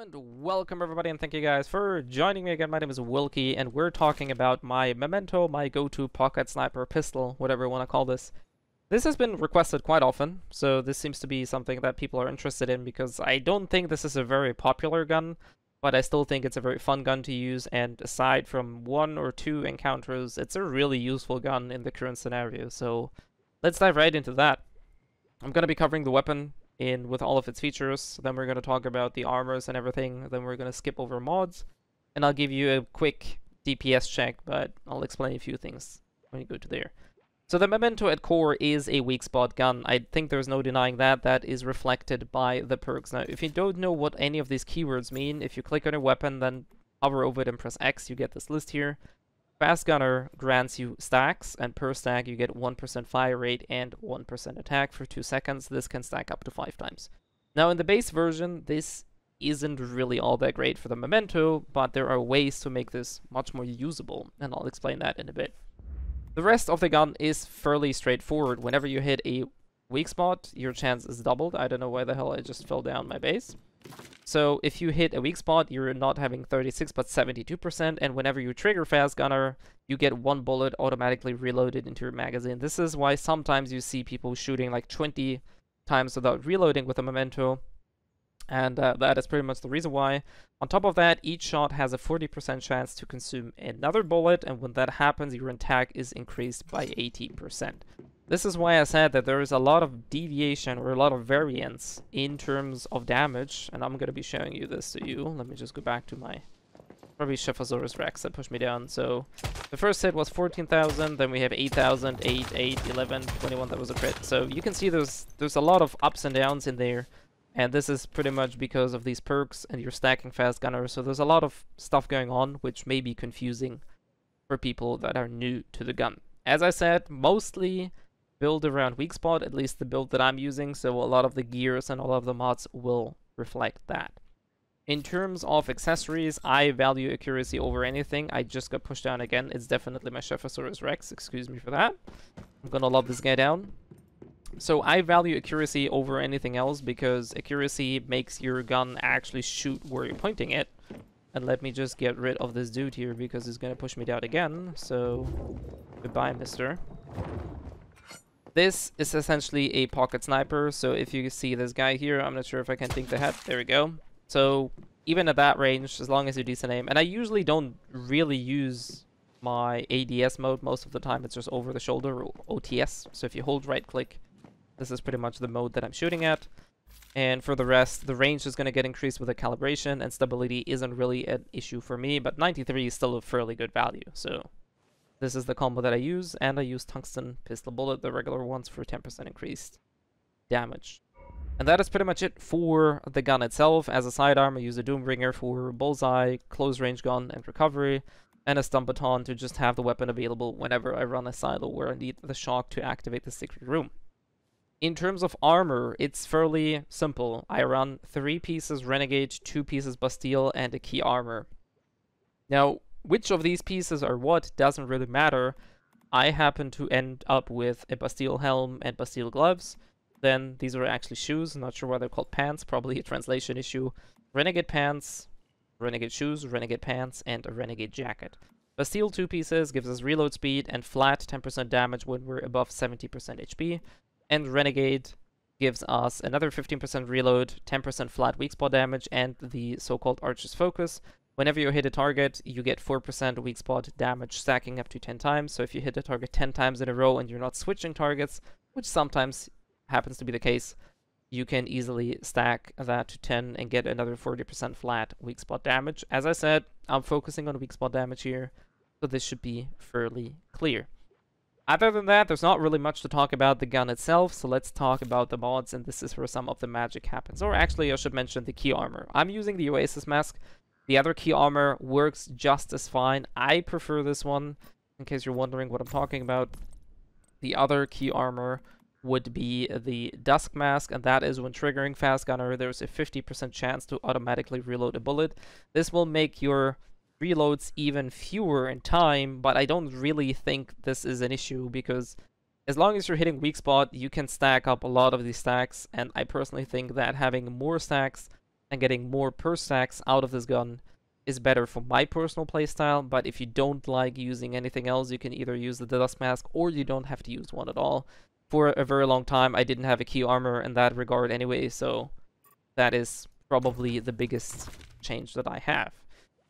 And welcome everybody, and thank you guys for joining me again. My name is Wilky, and we're talking about my Memento, my go-to pocket sniper pistol, whatever you want to call this. This has been requested quite often, so this seems to be something that people are interested in because I don't think this is a very popular gun, but I still think it's a very fun gun to use, and aside from one or two encounters, it's a really useful gun in the current scenario. So let's dive right into that. I'm going to be covering the weapon with all of its features, then we're going to talk about the armors and everything, then we're going to skip over mods, and I'll give you a quick DPS check, but I'll explain a few things when you go to there. So the Memento at core is a weak spot gun. I think there's no denying that. That is reflected by the perks. Now, if you don't know what any of these keywords mean, if you click on a weapon, then hover over it and press X, you get this list here. Fast Gunner grants you stacks, and per stack you get 1% fire rate and 1% attack for 2 seconds. This can stack up to 5 times. Now in the base version, this isn't really all that great for the Memento, but there are ways to make this much more usable, and I'll explain that in a bit. The rest of the gun is fairly straightforward. Whenever you hit a weak spot, your chance is doubled. I don't know why the hell I just fell down my base. So if you hit a weak spot, you're not having 36 but 72%, and whenever you trigger Fast Gunner, you get 1 bullet automatically reloaded into your magazine. This is why sometimes you see people shooting like 20 times without reloading with a Memento, and that is pretty much the reason why. On top of that, each shot has a 40% chance to consume another bullet, and when that happens, your attack is increased by 80%. This is why I said that there is a lot of deviation or a lot of variance in terms of damage, and I'm going to be showing you this to you. Let me just go back to my probably Shephasaurus Rex that pushed me down. So the first hit was 14,000, then we have 8,000, 8, 8, 11, 21, that was a crit. So you can see there's a lot of ups and downs in there, and this is pretty much because of these perks and you're stacking Fast Gunner. So there's a lot of stuff going on which may be confusing for people that are new to the gun. As I said, mostly build around weak spot, at least the build that I'm using, so a lot of the gears and all of the mods will reflect that. In terms of accessories, I value accuracy over anything. I just got pushed down again. It's definitely my Shephasaurus Rex, excuse me for that. I'm gonna lob this guy down. So I value accuracy over anything else because accuracy makes your gun actually shoot where you're pointing it. And let me just get rid of this dude here because he's gonna push me down again, so goodbye, mister. This is essentially a pocket sniper, so if you see this guy here, I'm not sure if I can think the head. There we go. So even at that range, as long as you decent aim, and I usually don't really use my ADS mode most of the time. It's just over the shoulder or OTS. So if you hold right click, this is pretty much the mode that I'm shooting at. And for the rest, the range is going to get increased with the calibration, and stability isn't really an issue for me, but 93 is still a fairly good value. So this is the combo that I use, and I use tungsten pistol bullet, the regular ones, for 10% increased damage. And that is pretty much it for the gun itself. As a sidearm, I use a Doombringer for bullseye, close range gun, and recovery, and a stun baton to just have the weapon available whenever I run a silo where I need the shock to activate the secret room. In terms of armor, it's fairly simple. I run 3 pieces Renegade, 2 pieces Bastille, and a key armor. Now, which of these pieces are what doesn't really matter. I happen to end up with a Bastille helm and Bastille gloves. Then these are actually shoes. I'm not sure why they're called pants. Probably a translation issue. Renegade pants, Renegade shoes, Renegade pants, and a Renegade jacket. Bastille 2 pieces gives us reload speed and flat 10% damage when we're above 70% HP. And Renegade gives us another 15% reload, 10% flat weak spot damage, and the so-called Archer's Focus. Whenever you hit a target, you get 4% weak spot damage stacking up to 10 times. So if you hit a target 10 times in a row and you're not switching targets, which sometimes happens to be the case, you can easily stack that to 10 and get another 40% flat weak spot damage. As I said, I'm focusing on weak spot damage here, so this should be fairly clear. Other than that, there's not really much to talk about the gun itself, so let's talk about the mods, and this is where some of the magic happens. Or actually, I should mention the key armor. I'm using the Oasis mask. The other key armor works just as fine. I prefer this one, in case you're wondering what I'm talking about. The other key armor would be the Dusk mask, and that is when triggering Fast Gunner, there's a 50% chance to automatically reload a bullet. This will make your reloads even fewer in time, but I don't really think this is an issue because as long as you're hitting weak spot, you can stack up a lot of these stacks, and I personally think that having more stacks and getting more per stacks out of this gun is better for my personal playstyle, but if you don't like using anything else, you can either use the dust mask or you don't have to use one at all. For a very long time, I didn't have a key armor in that regard anyway, so that is probably the biggest change that I have.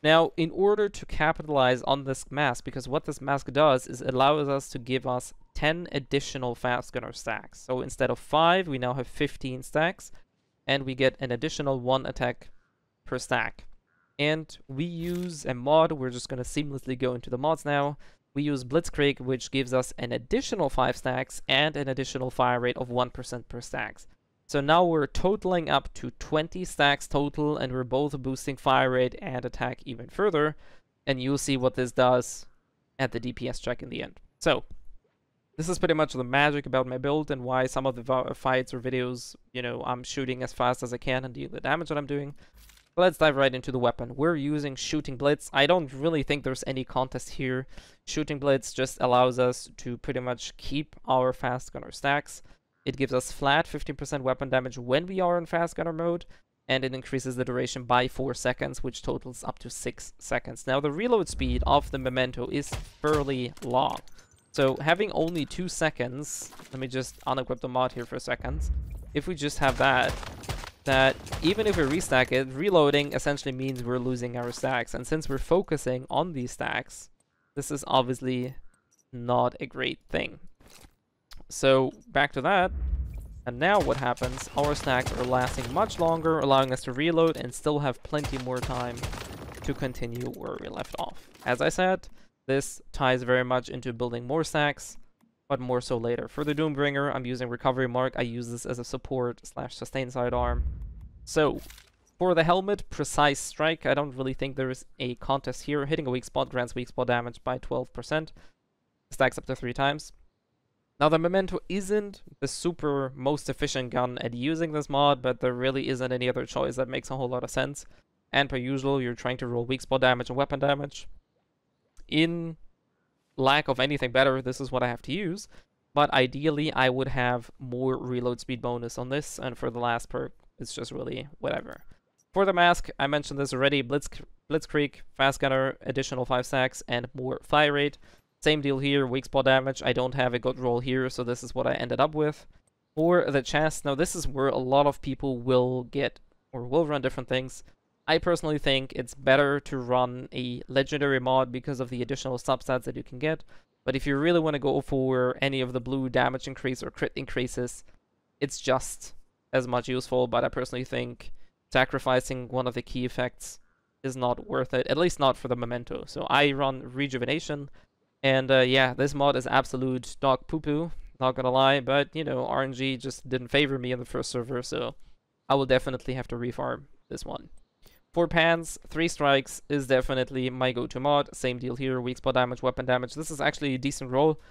Now, in order to capitalize on this mask, because what this mask does is it allows us to give us 10 additional fast gunner stacks. So instead of 5, we now have 15 stacks, and we get an additional 1 attack per stack. And we use a mod, we're just going to seamlessly go into the mods now. We use Blitzkrieg, which gives us an additional 5 stacks and an additional fire rate of 1% per stacks. So now we're totaling up to 20 stacks total, and we're both boosting fire rate and attack even further. And you'll see what this does at the DPS check in the end. So, this is pretty much the magic about my build and why some of the fights or videos, you know, I'm shooting as fast as I can and deal the damage that I'm doing. Let's dive right into the weapon. We're using Shooting Blitz. I don't really think there's any contest here. Shooting Blitz just allows us to pretty much keep our fast gunner stacks. It gives us flat 15% weapon damage when we are in fast gunner mode, and it increases the duration by 4 seconds, which totals up to 6 seconds. Now, the reload speed of the Memento is fairly long. So having only 2 seconds, let me just unequip the mod here for a second. If we just have that even if we restack it, reloading essentially means we're losing our stacks. And since we're focusing on these stacks, this is obviously not a great thing. So back to that. And now what happens? Our stacks are lasting much longer, allowing us to reload and still have plenty more time to continue where we left off. As I said, this ties very much into building more stacks, but more so later. For the Doombringer, I'm using Recovery Mark. I use this as a support / sustain sidearm. So, for the helmet, Precise Strike, I don't really think there is a contest here. Hitting a weak spot grants weak spot damage by 12%. Stacks up to 3 times. Now, the Memento isn't the super most efficient gun at using this mod, but there really isn't any other choice that makes a whole lot of sense. And per usual, you're trying to roll weak spot damage and weapon damage. In lack of anything better, this is what I have to use. But ideally, I would have more reload speed bonus on this, and for the last perk, it's just really whatever. For the mask, I mentioned this already, Blitzkrieg, Fast Gunner, additional 5 stacks, and more fire rate. Same deal here, weak spot damage. I don't have a good roll here, so this is what I ended up with. For the chest, now this is where a lot of people will get, or will run different things. I personally think it's better to run a legendary mod because of the additional substats that you can get. But if you really want to go for any of the blue damage increase or crit increases, it's just as much useful. But I personally think sacrificing one of the key effects is not worth it, at least not for the Memento. So I run Rejuvenation, and yeah, this mod is absolute dog poo-poo, not gonna lie, but you know, RNG just didn't favor me in the first server, so I will definitely have to refarm this one. For pans, 3 strikes is definitely my go-to mod. Same deal here, weak spot damage, weapon damage. This is actually a decent roll,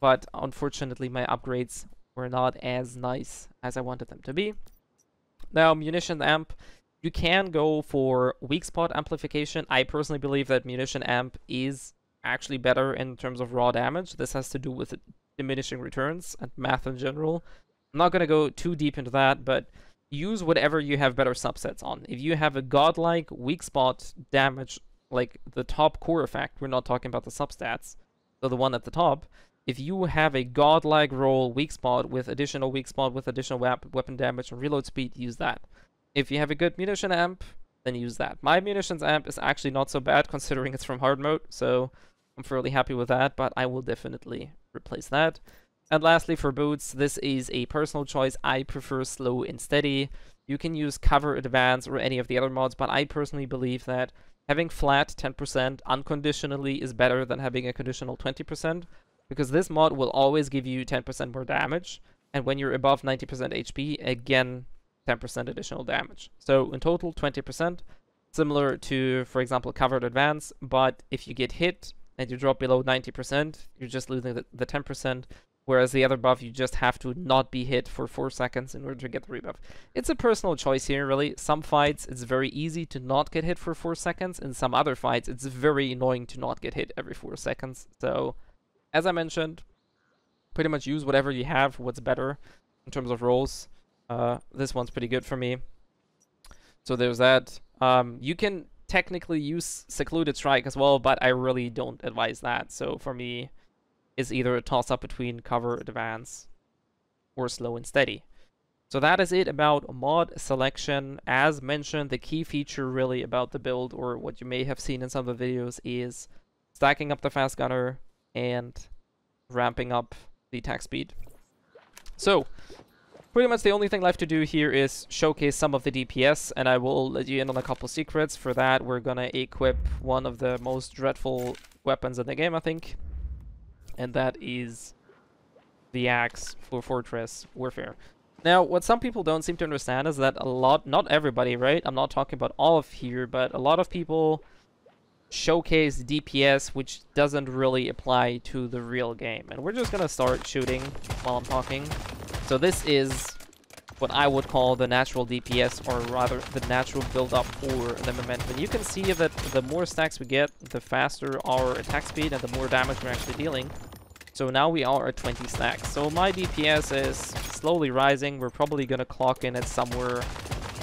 but unfortunately my upgrades were not as nice as I wanted them to be. Now, munition amp, you can go for weak spot amplification. I personally believe that munition amp is actually better in terms of raw damage. This has to do with diminishing returns and math in general. I'm not going to go too deep into that, but use whatever you have better subsets on. If you have a godlike weak spot damage, like the top core effect, we're not talking about the substats, so the one at the top, if you have a godlike roll weak spot with additional weak spot with additional weapon damage and reload speed, use that. If you have a good munition amp, then use that. My munitions amp is actually not so bad considering it's from hard mode, so I'm fairly happy with that, but I will definitely replace that. And lastly, for boots, this is a personal choice. I prefer slow and steady. You can use cover, advance, or any of the other mods, but I personally believe that having flat 10% unconditionally is better than having a conditional 20%, because this mod will always give you 10% more damage, and when you're above 90% HP, again, 10% additional damage. So in total, 20%, similar to, for example, covered advance, but if you get hit and you drop below 90%, you're just losing the 10%, whereas the other buff, you just have to not be hit for 4 seconds in order to get the rebuff. It's a personal choice here, really. Some fights, it's very easy to not get hit for 4 seconds. In some other fights, it's very annoying to not get hit every 4 seconds. So, as I mentioned, pretty much use whatever you have, what's better in terms of rolls. This one's pretty good for me. So there's that. You can technically use Secluded Strike as well, but I really don't advise that. So for me, it's either a toss-up between Cover, Advance, or Slow and Steady. So that is it about mod selection. As mentioned, the key feature really about the build, or what you may have seen in some of the videos, is stacking up the fast gunner and ramping up the attack speed. So pretty much the only thing left to do here is showcase some of the DPS, and I will let you in on a couple secrets. For that, we're gonna equip one of the most dreadful weapons in the game, I think, and that is the axe for Fortress Warfare. Now, what some people don't seem to understand is that not everybody, right? I'm not talking about all of here, but a lot of people showcase DPS, which doesn't really apply to the real game. And we're just gonna start shooting while I'm talking. So this is what I would call the natural DPS, or rather the natural build-up for the Memento. And you can see that the more stacks we get, the faster our attack speed and the more damage we're actually dealing. So now we are at 20 stacks. So my DPS is slowly rising. We're probably going to clock in at somewhere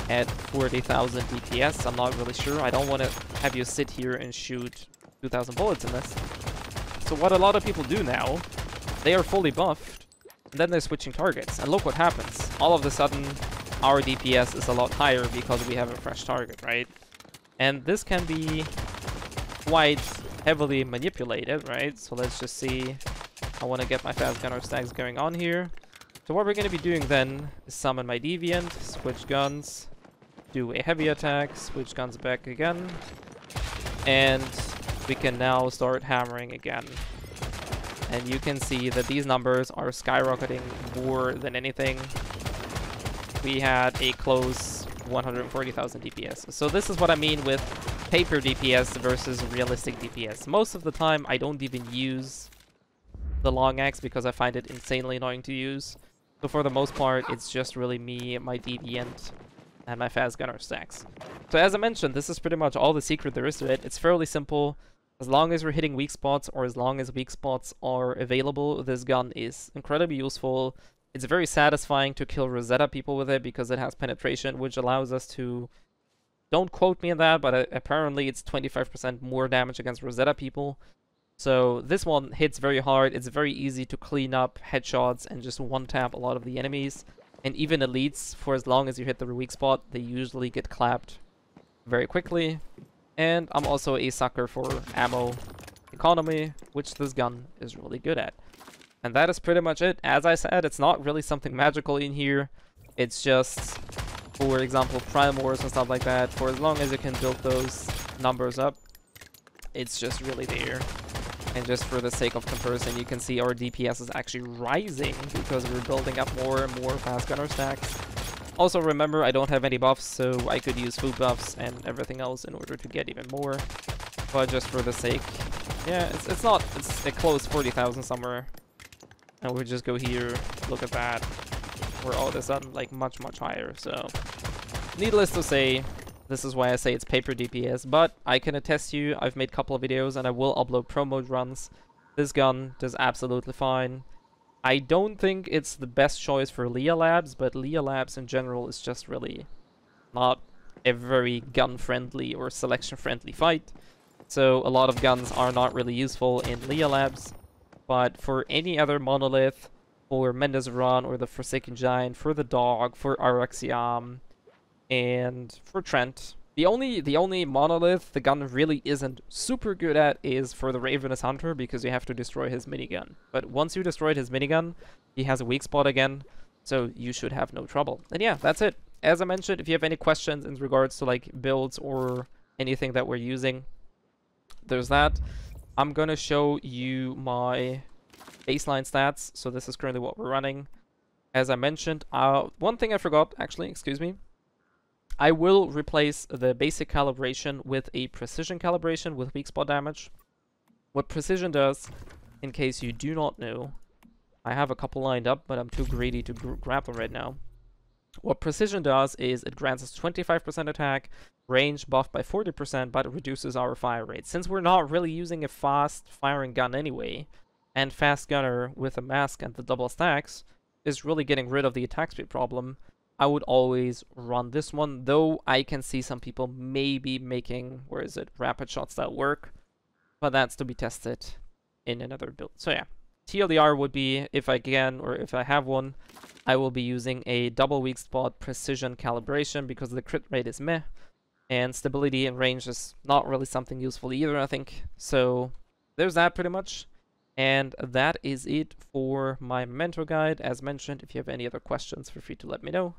at 40,000 DPS. I'm not really sure. I don't want to have you sit here and shoot 2,000 bullets in this. So what a lot of people do now, they are fully buffed, and then they're switching targets. And look what happens. All of a sudden, our DPS is a lot higher because we have a fresh target, right? And this can be quite heavily manipulated, right? So let's just see. I want to get my fast gunner stacks going on here. So what we're going to be doing then is summon my Deviant, switch guns, do a heavy attack, switch guns back again, and we can now start hammering again. And you can see that these numbers are skyrocketing more than anything. We had a close 140,000 DPS. So this is what I mean with paper DPS versus realistic DPS. Most of the time I don't even use the long axe because I find it insanely annoying to use. So for the most part, it's just really me, my Deviant, and my fast gunner stacks. So as I mentioned, this is pretty much all the secret there is to it. It's fairly simple. As long as we're hitting weak spots, or as long as weak spots are available, this gun is incredibly useful. It's very satisfying to kill Rosetta people with it because it has penetration, which allows us to... Don't quote me on that, but apparently it's 25% more damage against Rosetta people. So this one hits very hard. It's very easy to clean up headshots and just one-tap a lot of the enemies. And even elites, for as long as you hit the weak spot, they usually get clapped very quickly. And I'm also a sucker for ammo economy, which this gun is really good at. And that is pretty much it. As I said, it's not really something magical in here. It's just, for example, Prime Wars and stuff like that. For as long as you can build those numbers up, it's just really there. And just for the sake of comparison, you can see our DPS is actually rising because we're building up more and more fast gunner stacks. Also remember, I don't have any buffs, so I could use food buffs and everything else in order to get even more. But just for the sake, yeah, it's a close 40,000 somewhere. And we just go here, look at that. We're all of a sudden like much higher. So needless to say, this is why I say it's paper DPS, but I can attest to you, I've made a couple of videos and I will upload pro mode runs. This gun does absolutely fine. I don't think it's the best choice for Leah Labs, but Leah Labs in general is just really not a very gun-friendly or selection-friendly fight. So a lot of guns are not really useful in Leah Labs, but for any other monolith, for Mendezeran or the Forsaken Giant, for the Dog, for Araxiam, and for Trent, the only monolith the gun really isn't super good at is for the Ravenous Hunter, because you have to destroy his minigun. But once you destroyed his minigun, he has a weak spot again, so you should have no trouble. And yeah, that's it. As I mentioned, if you have any questions in regards to like builds or anything that we're using, there's that. I'm gonna show you my baseline stats. So this is currently what we're running. As I mentioned, one thing I forgot, actually, excuse me. I will replace the basic calibration with a precision calibration with weak spot damage. What precision does, in case you do not know, I have a couple lined up, but I'm too greedy to grab them right now. What precision does is it grants us 25% attack, range buffed by 40%, but it reduces our fire rate. Since we're not really using a fast firing gun anyway, and fast gunner with a mask and the double stacks is really getting rid of the attack speed problem, I would always run this one, though I can see some people maybe making, where is it, rapid shots that work, but that's to be tested in another build. So yeah, TLDR would be, if I can, or if I have one, I will be using a double weak spot precision calibration because the crit rate is meh, and stability and range is not really something useful either, I think. So there's that pretty much. And that is it for my Memento guide. As mentioned, if you have any other questions, feel free to let me know.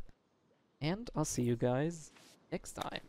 And I'll see you guys next time.